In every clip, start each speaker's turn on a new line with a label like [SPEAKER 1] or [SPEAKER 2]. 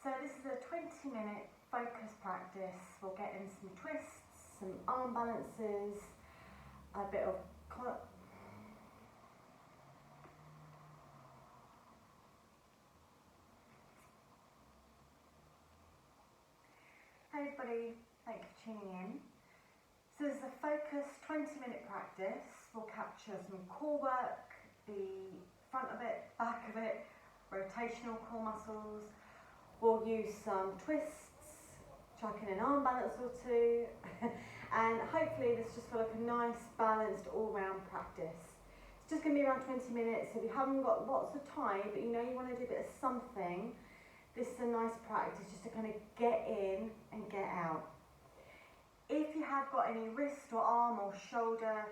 [SPEAKER 1] So this is a 20-minute focus practice. We'll get in some twists, some arm balances, a bit of Hey everybody, thank you for tuning in. So this is a focused 20-minute practice. We'll capture some core work, the front of it, back of it, rotational core muscles. We'll use some twists, chuck in an arm balance or two, and hopefully this just feels like a nice balanced all-round practice. It's just going to be around 20 minutes. If you haven't got lots of time, but you know you want to do a bit of something, this is a nice practice just to kind of get in and get out. If you have got any wrist or arm or shoulder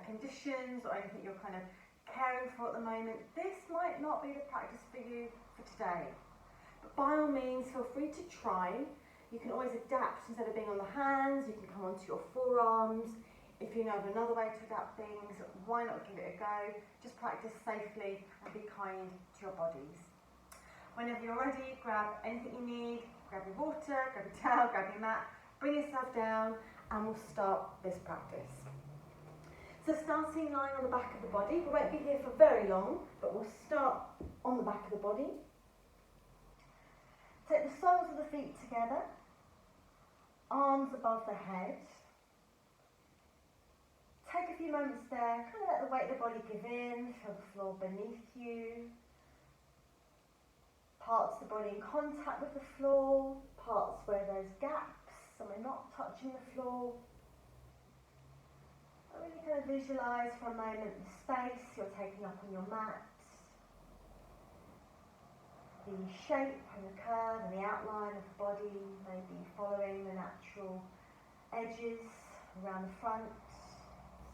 [SPEAKER 1] conditions or anything you're kind of caring for at the moment, this might not be the practice for you for today. But by all means, feel free to try. You can always adapt. Instead of being on the hands, you can come onto your forearms. If you know of another way to adapt things, why not give it a go? Just practice safely and be kind to your bodies. Whenever you're ready, grab anything you need, grab your water, grab your towel, grab your mat, bring yourself down, and we'll start this practice. So starting lying on the back of the body, we won't be here for very long, but we'll start on the back of the body. Take the soles of the feet together, arms above the head. Take a few moments there, kind of let the weight of the body give in, feel the floor beneath you. Parts of the body in contact with the floor, parts where there's gaps and we're not touching the floor. I really kind of visualise for a moment the space you're taking up on your mat, the shape and the curve and the outline of the body, maybe following the natural edges around the front,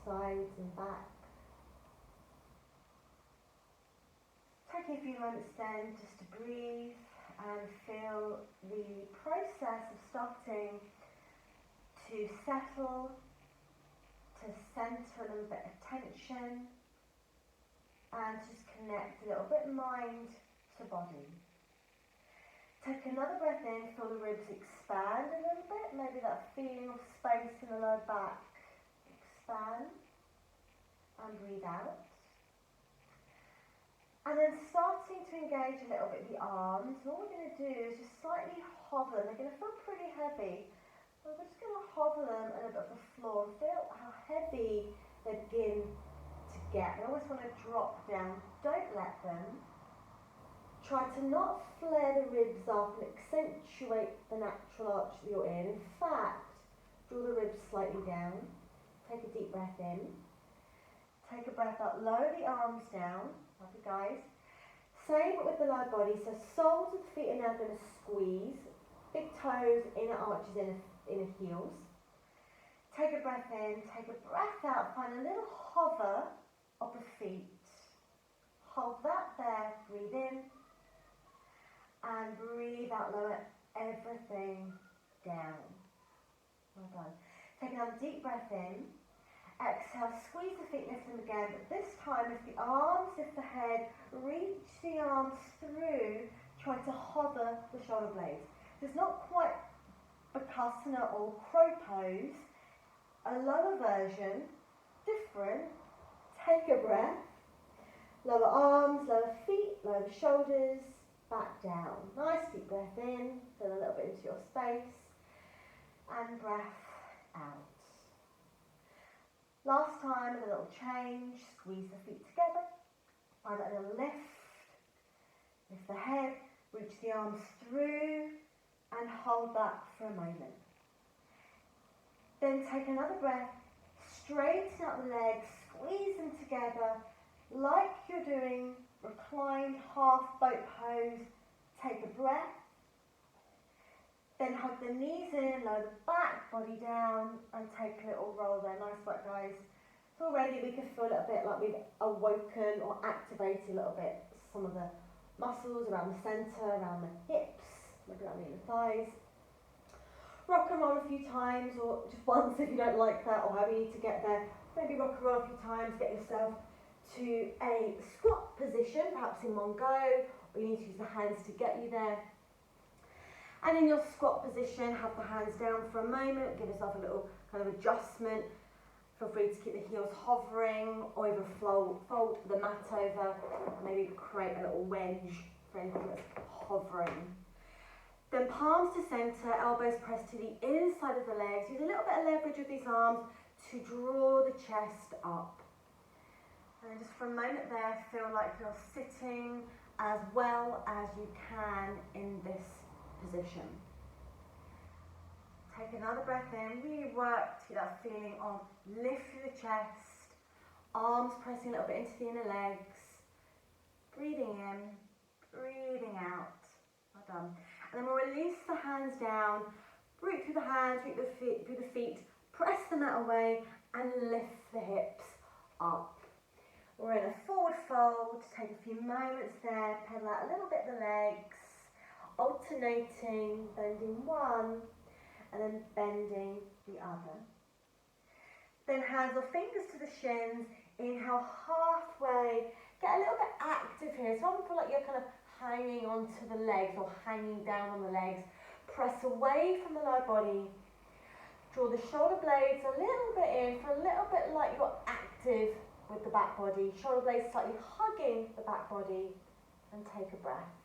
[SPEAKER 1] sides and back. Taking a few moments then just to breathe and feel the process of starting to settle, to centre a little bit of tension and just connect a little bit mind to body. Take another breath in, feel the ribs expand a little bit, maybe that feeling of space in the lower back. Expand and breathe out. And then starting to engage a little bit the arms, and all we're going to do is just slightly hover. They're going to feel pretty heavy. We're just going to hover them a little bit off the floor and feel how heavy they begin to get. They always want to drop down. Don't let them. Try to not flare the ribs up and accentuate the natural arch that you're in. In fact, draw the ribs slightly down. Take a deep breath in. Take a breath up. Lower the arms down. Lovely guys. Same but with the lower body. So soles of the feet are now going to squeeze. Big toes, inner arches, inner heels. Take a breath in. Take a breath out. Find a little hover of the feet. Hold that there. Breathe in. And breathe out. Lower everything down. Well done. Take another deep breath in. Exhale, squeeze the feet, lift them again, but this time lift the arms, lift the head, reach the arms through, try to hover the shoulder blades. So it's not quite Bakasana or crow pose, a lower version, different. Take a breath, lower arms, lower feet, lower the shoulders, back down. Nice deep breath in, fill a little bit into your space, and breath out. Last time, a little change, squeeze the feet together, find that little lift the head, reach the arms through and hold that for a moment. Then take another breath, straighten out the legs, squeeze them together like you're doing reclined half boat pose. Take a breath, then hug the knees in, lower the back, body down, and take a little roll there. Nice work, guys. So already we can feel a little bit like we've awoken or activated a little bit some of the muscles around the centre, around the hips, maybe around the thighs. Rock and roll a few times, or just once if you don't like that, or however you need to get there. Maybe rock and roll a few times, get yourself to a squat position, perhaps in one go, or you need to use the hands to get you there. And in your squat position, have the hands down for a moment, give yourself a little kind of adjustment. Feel free to keep the heels hovering or even fold the mat over, maybe create a little wedge for anything that's hovering. Then palms to centre, elbows pressed to the inside of the legs. Use a little bit of leverage with these arms to draw the chest up. And then just for a moment there, feel like you're sitting as well as you can in this position. Take another breath in, really work to that feeling of lift through the chest, arms pressing a little bit into the inner legs, breathing in, breathing out. Well done. And then we'll release the hands down, root through the hands, root through the feet, press the mat away and lift the hips up. We're in a forward fold, take a few moments there, pedal out a little bit the legs, alternating, bending one and then bending the other. Then hands or fingers to the shins, inhale halfway, get a little bit active here. So I feel like you're kind of hanging onto the legs or hanging down on the legs. Press away from the lower body. Draw the shoulder blades a little bit in for a little bit like you're active with the back body. Shoulder blades slightly hugging the back body and take a breath.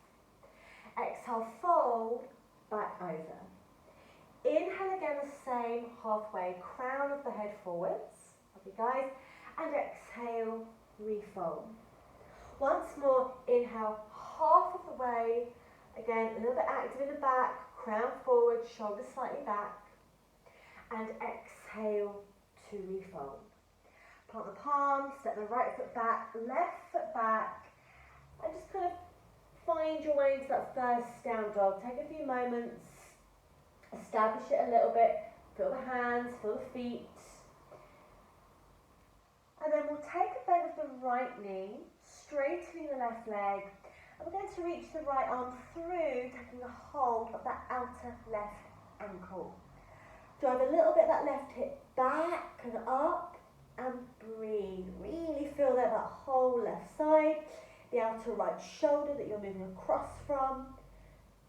[SPEAKER 1] Exhale, fold back over. Inhale again the same halfway, crown of the head forwards. Okay guys, and exhale, refold. Once more, inhale half of the way. Again, a little bit active in the back, crown forward, shoulders slightly back. And exhale to refold. Plant the palms, step the right foot back, left foot back, and just kind of find your way into that first down dog. Take a few moments, establish it a little bit, feel the hands, feel the feet. And then we'll take a bend of the right knee, straightening the left leg, and we're going to reach the right arm through, taking a hold of that outer left ankle. Drive a little bit that left hip back and up, and breathe. Really feel that whole left side, the outer right shoulder that you're moving across from.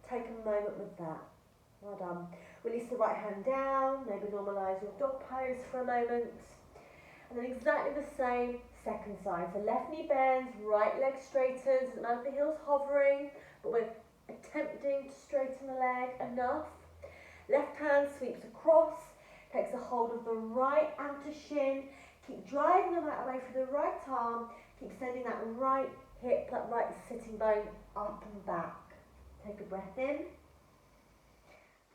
[SPEAKER 1] Take a moment with that. Well done. Release the right hand down, maybe normalise your dog pose for a moment. And then exactly the same, second side. So left knee bends, right leg straightens, doesn't matter if the heel's hovering, but we're attempting to straighten the leg enough. Left hand sweeps across, takes a hold of the right outer shin, keep driving the mat away for the right arm, keep sending that right hip, that right sitting bone up and back. Take a breath in.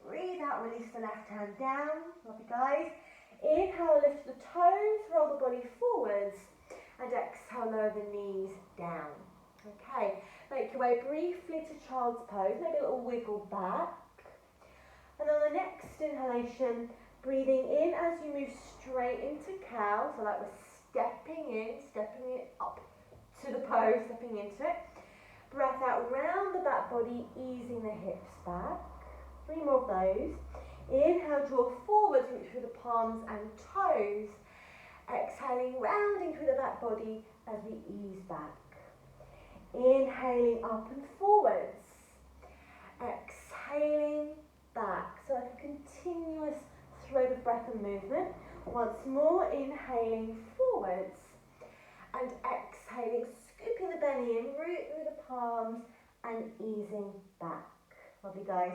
[SPEAKER 1] Breathe out, release the left hand down. Lovely guys. Inhale, lift the toes, roll the body forwards, and exhale, lower the knees down. Okay, make your way briefly to child's pose, maybe a little wiggle back. And on the next inhalation, breathing in as you move straight into cow, so like we're stepping it up to the pose, stepping into it. Breath out round the back body, easing the hips back. 3 more of those. Inhale, draw forwards, reach through the palms and toes. Exhaling, rounding through the back body as we ease back. Inhaling up and forwards. Exhaling back. So like a continuous thread of breath and movement. Once more, inhaling forwards and exhaling, scooping the belly in, root through the palms and easing back. Lovely guys.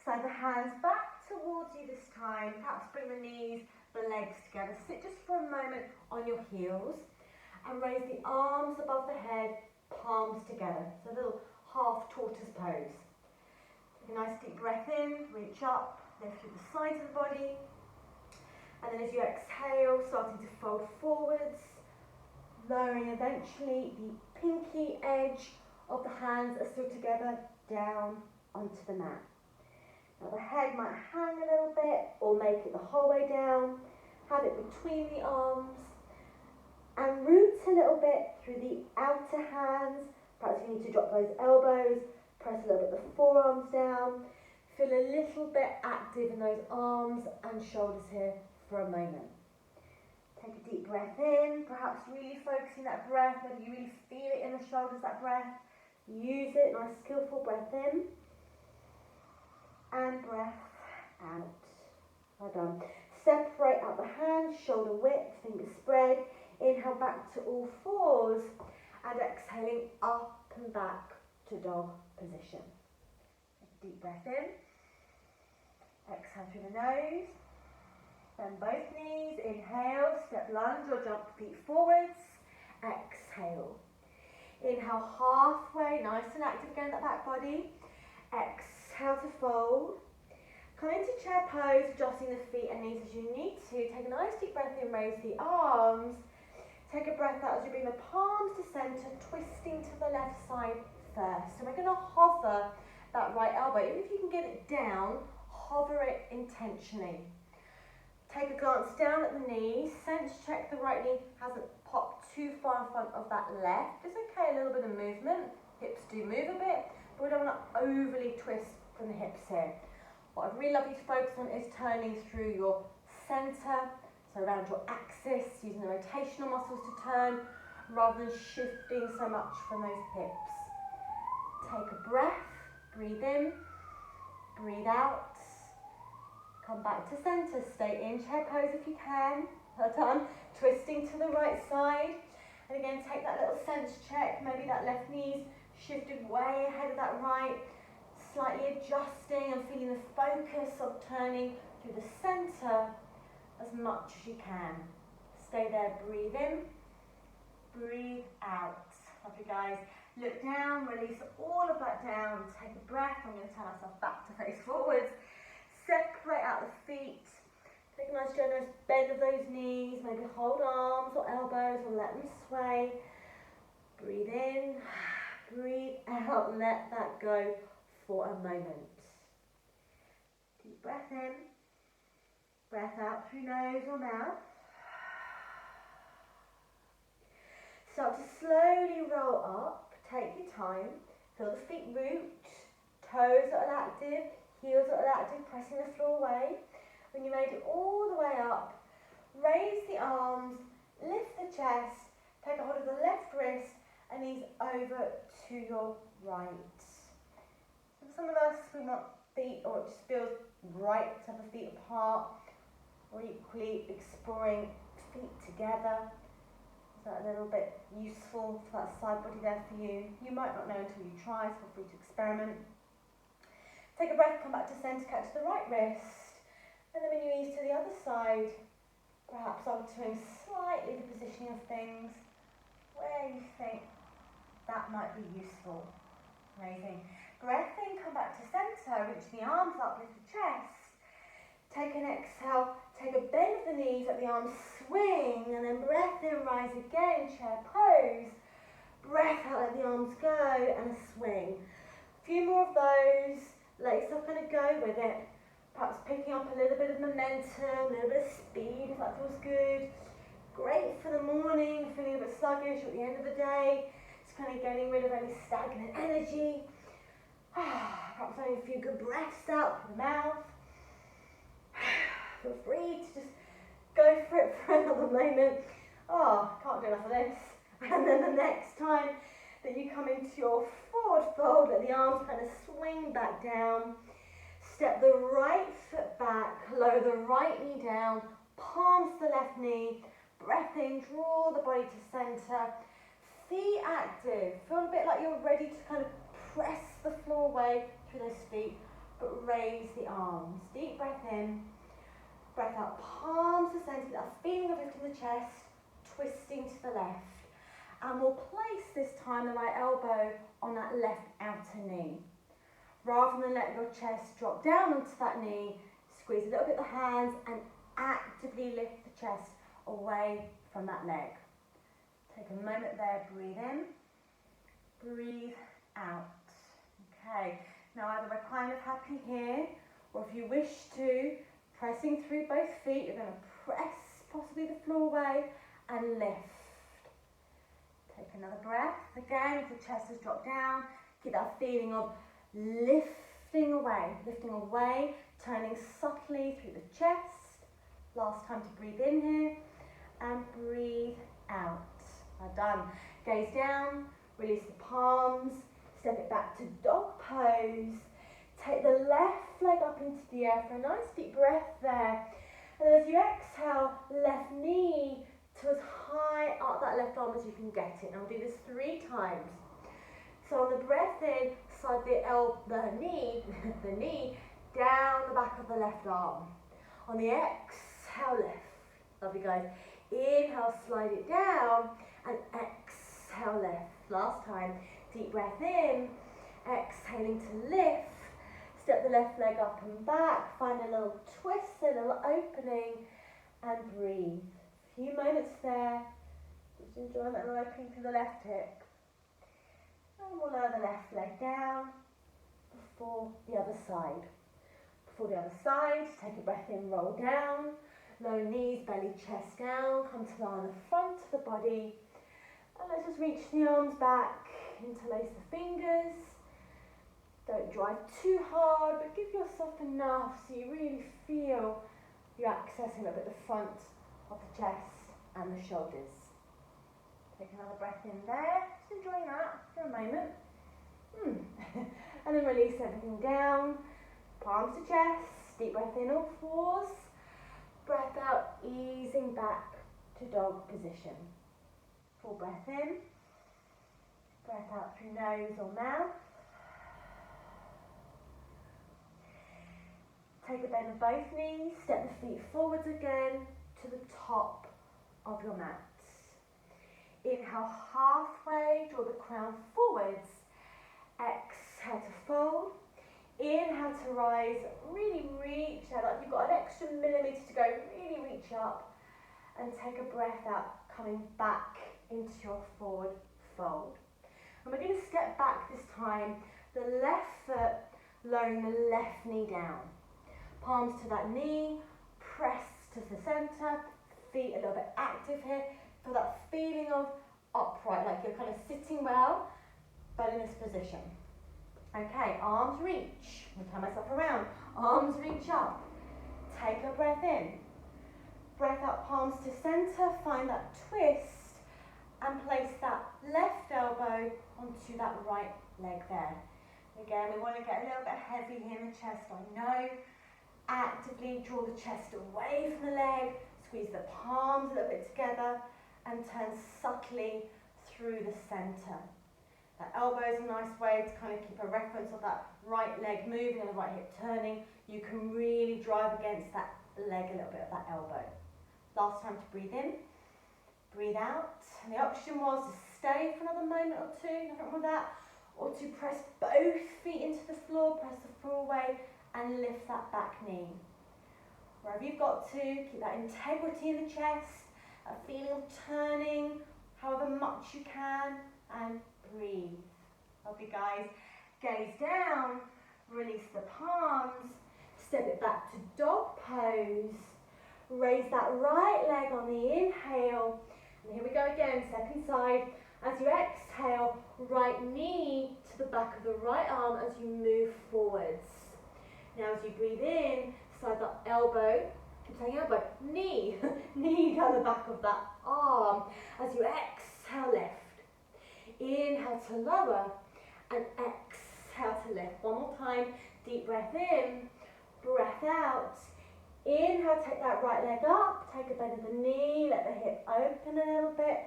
[SPEAKER 1] Slide the hands back towards you this time. Perhaps bring the knees, the legs together. Sit just for a moment on your heels and raise the arms above the head, palms together. So a little half tortoise pose. Take a nice deep breath in, reach up, lift through the sides of the body. And then as you exhale, starting to fold forwards, lowering eventually the pinky edge of the hands are still together down onto the mat. Now the head might hang a little bit or make it the whole way down. Have it between the arms and root a little bit through the outer hands. Perhaps you need to drop those elbows, press a little bit the forearms down. Feel a little bit active in those arms and shoulders here for a moment. Take a deep breath in, perhaps really focusing that breath, whether you really feel it in the shoulders, that breath. Use it, nice skillful breath in. and breath out. Well done. Separate out the hands, shoulder width, fingers spread. Inhale back to all fours and exhaling up and back to dog position. Deep breath in. Exhale through the nose. Bend both knees. Inhale, step lunge or jump feet forwards. Exhale. Inhale halfway, nice and active again, that back body. Exhale to fold. Come into chair pose, adjusting the feet and knees as you need to. Take a nice deep breath in, raise the arms. Take a breath out as you bring the palms to centre, twisting to the left side first. So we're going to hover that right elbow. Even if you can get it down, hover it intentionally. Take a glance down at the knee, sense check the right knee hasn't popped too far in front of that left. It's okay, a little bit of movement. Hips do move a bit, but we don't want to overly twist from the hips here. What I'd really love you to focus on is turning through your centre, so around your axis, using the rotational muscles to turn, rather than shifting so much from those hips. Take a breath, breathe in, breathe out. Come back to centre, stay in chair pose if you can. Well done. Twisting to the right side. And again, take that little sense check. Maybe that left knee's shifted way ahead of that right. Slightly adjusting and feeling the focus of turning through the centre as much as you can. Stay there, breathe in, breathe out. Lovely guys. Look down, release all of that down. Take a breath. I'm going to turn myself back to face forwards. Separate out the feet. Take a nice generous bend of those knees. Maybe hold arms or elbows and let them sway. Breathe in, breathe out, let that go for a moment. Deep breath in, breath out through nose or mouth. Start to slowly roll up, take your time, feel the feet root, toes that are active, heels that are active, pressing the floor away. When you made it all the way up, raise the arms, lift the chest, take a hold of the left wrist and knees over to your right. For some of us, we want feet, or it just feels right to have the feet apart, or equally exploring feet together. Is that a little bit useful for that side body there for you? You might not know until you try, so feel free to experiment. Take a breath, come back to centre, catch the right wrist, and then when you ease to the other side, perhaps altering slightly the positioning of things where you think that might be useful. Amazing. Breath in, come back to centre, reach the arms up, lift the chest. Take an exhale, take a bend of the knees, let the arms swing, and then breath in, rise again, chair pose. Breath out, let the arms go, and a swing. A few more of those. Let yourself kind of go with it. Perhaps picking up a little bit of momentum, a little bit of speed if that feels good. Great for the morning, feeling a bit sluggish at the end of the day. Just kind of getting rid of any stagnant energy. Perhaps having a few good breaths out through the mouth. Feel free to just go for it for another moment. Can't do enough of this. And then the next time that you come into your forward fold, let the arms kind of swing back down. Step the right foot back, lower the right knee down, palms to the left knee, breath in, draw the body to centre, feet active. Feel a bit like you're ready to kind of press the floor away through those feet, but raise the arms. Deep breath in, breath out, palms to centre, that feeling of lifting the chest, twisting to the left. And we'll place this time the right elbow on that left outer knee. Rather than let your chest drop down onto that knee, squeeze a little bit of the hands and actively lift the chest away from that leg. Take a moment there, breathe in, breathe out. Okay, now either we're kind of happy here, or if you wish to, pressing through both feet, you're going to press possibly the floor away and lift. Take another breath. Again, if the chest has dropped down, keep that feeling of lifting away, turning subtly through the chest. Last time to breathe in here, and breathe out. Well done. Gaze down, release the palms, step it back to dog pose. Take the left leg up into the air for a nice deep breath there. And as you exhale, left knee to as high up that left arm as you can get it. And we'll do this 3 times. So on the breath in, slide the knee down the back of the left arm. On the exhale, lift. Lovely, guys. Inhale, slide it down, and exhale, lift. Last time. Deep breath in, exhaling to lift. Step the left leg up and back. Find a little twist, a little opening, and breathe. A few moments there. Just enjoy that little opening through the left hip. And we'll lower the left leg down before the other side. Before the other side, take a breath in, roll down. Low knees, belly, chest down. Come to lie on the front of the body. And let's just reach the arms back, interlace the fingers. Don't drive too hard, but give yourself enough so you really feel you're accessing a bit the front of the chest and the shoulders. Take another breath in there, just enjoying that for a moment. And then release everything down, palms to chest, deep breath in all 4s. Breath out, easing back to dog position. Full breath in, breath out through nose or mouth. Take a bend of both knees, step the feet forwards again to the top of your mat. Inhale halfway, draw the crown forwards. Exhale to fold. Inhale to rise, really reach out, like you've got an extra millimetre to go, really reach up. And take a breath out, coming back into your forward fold. And we're going to step back this time, the left foot lowering the left knee down. Palms to that knee, press to the centre, feet a little bit active here. Feel that feeling of upright, like you're kind of sitting well, but in this position. Okay, arms reach. I'm going to turn myself around. Arms reach up. Take a breath in. Breath out, palms to centre. Find that twist and place that left elbow onto that right leg there. Again, we want to get a little bit heavy here in the chest, I know. Actively draw the chest away from the leg. Squeeze the palms a little bit together and turn subtly through the centre. That elbow is a nice way to kind of keep a reference of that right leg moving and the right hip turning. You can really drive against that leg a little bit of that elbow. Last time to breathe in, breathe out. And the option was to stay for another moment or 2, nothing wrong with that, or to press both feet into the floor, press the floor away and lift that back knee. Wherever you've got to, keep that integrity in the chest, a feeling of turning however much you can, and breathe. Lovely, guys. Gaze down, release the palms, step it back to dog pose. Raise that right leg on the inhale. And here we go again, second side. As you exhale, right knee to the back of the right arm as you move forwards. Now as you breathe in, slide that elbow, keep saying elbow, knee, knee down the back of that arm. As you exhale, lift. Inhale to lower and exhale to lift. One more time, deep breath in, breath out. Inhale, take that right leg up, take a bend of the knee, let the hip open a little bit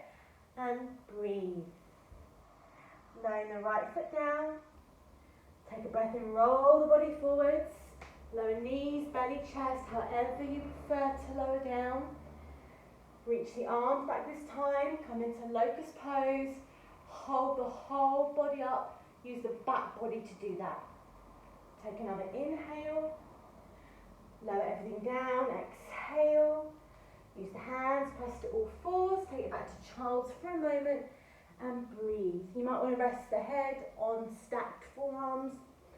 [SPEAKER 1] and breathe. Lowering the right foot down, take a breath in, roll the body forwards, lower knees, belly, chest, however you prefer to lower down. Reach the arms back this time, come into locust pose, hold the whole body up, use the back body to do that. Take another inhale. Lower everything down, exhale, use the hands, press to all 4s, take it back to child's for a moment and breathe. You might want to rest the head on stacked forearms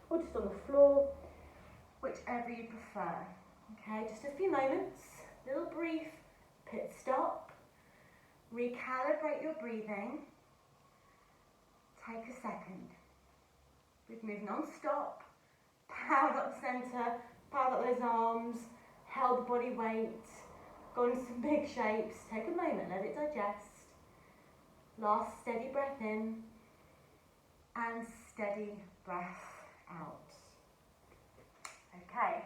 [SPEAKER 1] or just on the floor, whichever you prefer. Okay, just a few moments, little brief pit stop, recalibrate your breathing, take a second. We've moved non-stop, powered up centre, powered up those arms, held the body weight, gone into some big shapes. Take a moment, let it digest. Last steady breath in and steady breath out. Okay.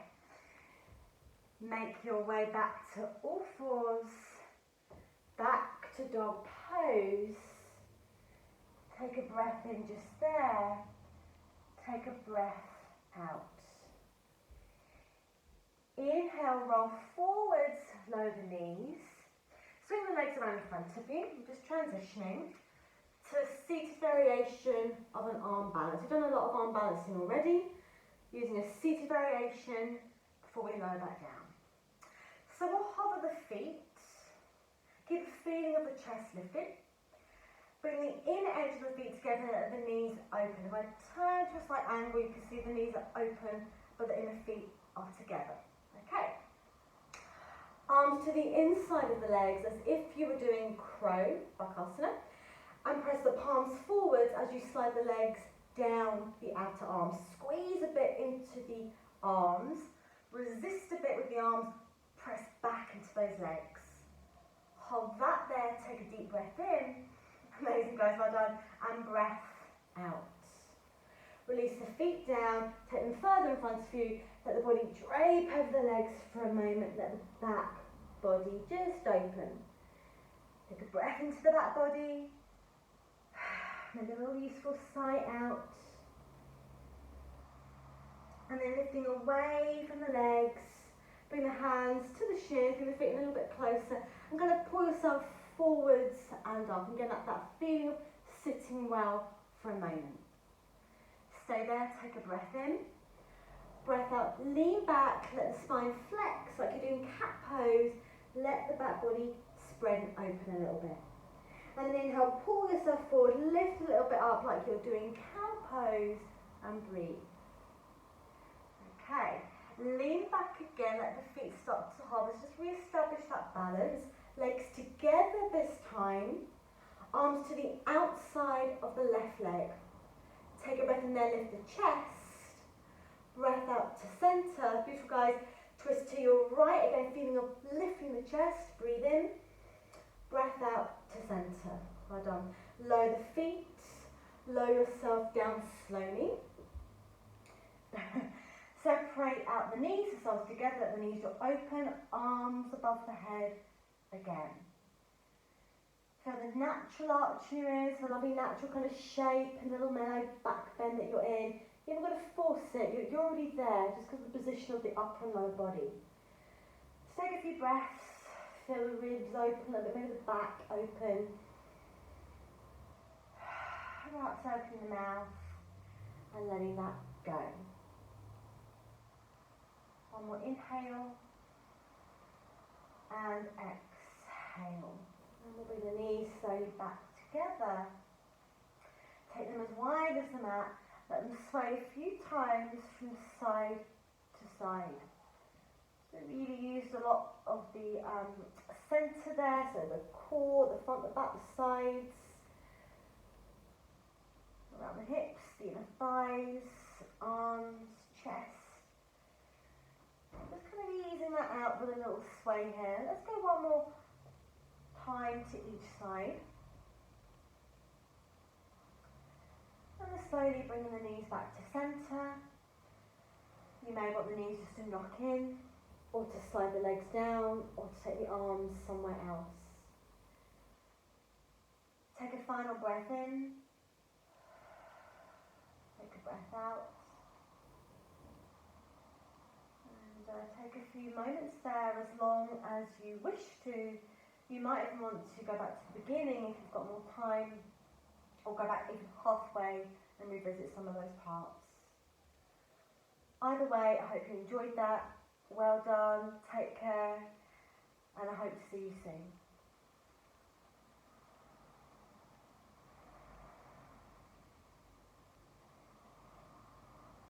[SPEAKER 1] Make your way back to all fours, back to dog pose. Take a breath in just there. Take a breath out. Inhale, roll forwards, lower the knees. Swing the legs around in front of you. I'm just transitioning to a seated variation of an arm balance. We've done a lot of arm balancing already, using a seated variation before we lower that down. So we'll hover the feet, keep the feeling of the chest lifted. Bring the inner edge of the feet together and the knees open. If I turn to a slight angle, you can see the knees are open, but the inner feet are together. Okay. Arms to the inside of the legs as if you were doing crow, Bakasana, and press the palms forwards as you slide the legs down the outer arms. Squeeze a bit into the arms, resist a bit with the arms, press back into those legs. Hold that there, take a deep breath in. Amazing guys, well done. And breath out. Release the feet down, take them further in front of you, let the body drape over the legs for a moment, let the back body just open. Take a breath into the back body, and a little useful sigh out. And then lifting away from the legs, bring the hands to the shins, bring the feet a little bit closer, and kind of pull yourself forwards and up, and get that feeling of sitting well for a moment. Stay there, take a breath in, breath out, lean back, let the spine flex like you're doing cat pose, let the back body spread and open a little bit. And then inhale, pull yourself forward, lift a little bit up like you're doing cow pose, and breathe. Okay, lean back again, let the feet start to hover, just re-establish that balance. Legs together this time, arms to the outside of the left leg. Take a breath in there, lift the chest, breath out to center. Beautiful guys, twist to your right, again feeling of lifting the chest, breathe in, breath out to center. Well done. Lower the feet, lower yourself down slowly. Separate out the knees, the soles together, let the knees are open, arms above the head again. Feel the natural arch in your ears, the lovely natural kind of shape and little mellow back bend that you're in. You haven't got to force it, you're already there, just because of the position of the upper and lower body. Just take a few breaths, feel the ribs open, a little bit, maybe the back open. Perhaps opening the mouth and letting that go. One more inhale and exhale. And we'll bring the knees slowly back together. Take them as wide as the mat. Let them sway a few times from side to side. So really used a lot of the centre there, so the core, the front, the back, the sides. Around the hips, the inner thighs, arms, chest. Just kind of easing that out with a little sway here. Let's go one more time to each side. And then slowly bringing the knees back to centre. You may want the knees just to knock in, or to slide the legs down, or to take the arms somewhere else. Take a final breath in. Take a breath out. Take a few moments there, as long as you wish to. You might even want to go back to the beginning if you've got more time, or go back even halfway and revisit some of those parts. Either way, I hope you enjoyed that. Well done, take care, and I hope to see you soon.